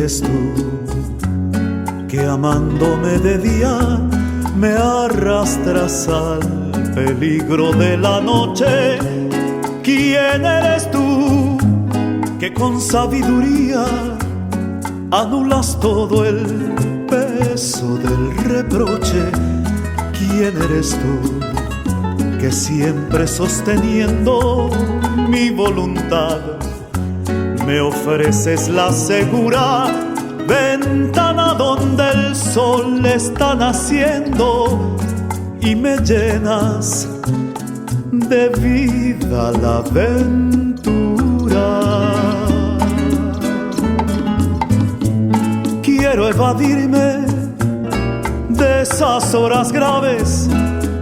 eres tú, que amándome de día me arrastras al peligro de la noche. ¿Quién eres tú, que con sabiduría anulas todo el peso del reproche? ¿Quién eres tú, que siempre sosteniendo mi voluntad me ofreces la segura ventana donde el sol está naciendo y me llenas de vida la aventura? Quiero evadirme de esas horas graves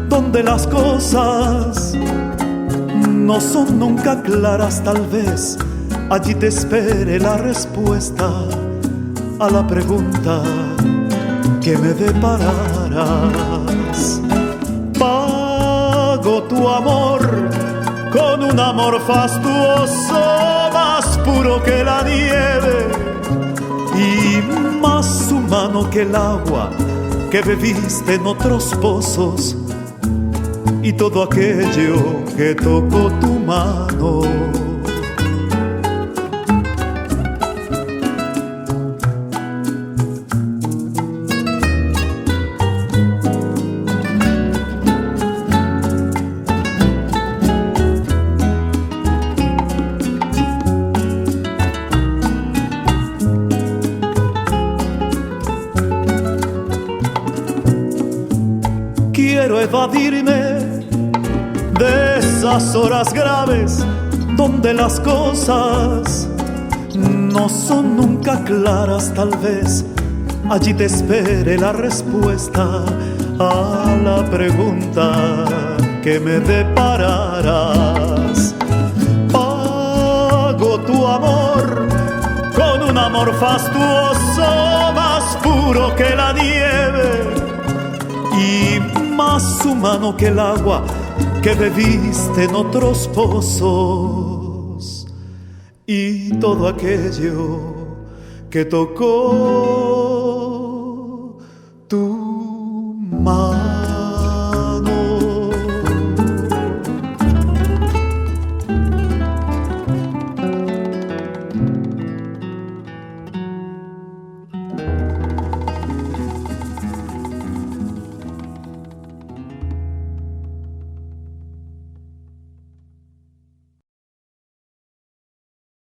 donde las cosas no son nunca claras. Tal vez allí te espere la respuesta a la pregunta que me depararás. Pago tu amor con un amor fastuoso, más puro que la nieve y más humano que el agua que bebiste en otros pozos, y todo aquello que tocó tu mano. Quiero evadirme de esas horas graves donde las cosas no son nunca claras. Tal vez allí te espere la respuesta a la pregunta que me depararás. Pago tu amor con un amor fastuoso, más puro que la nieve y más humano que el agua que bebiste en otros pozos, y todo aquello que tocó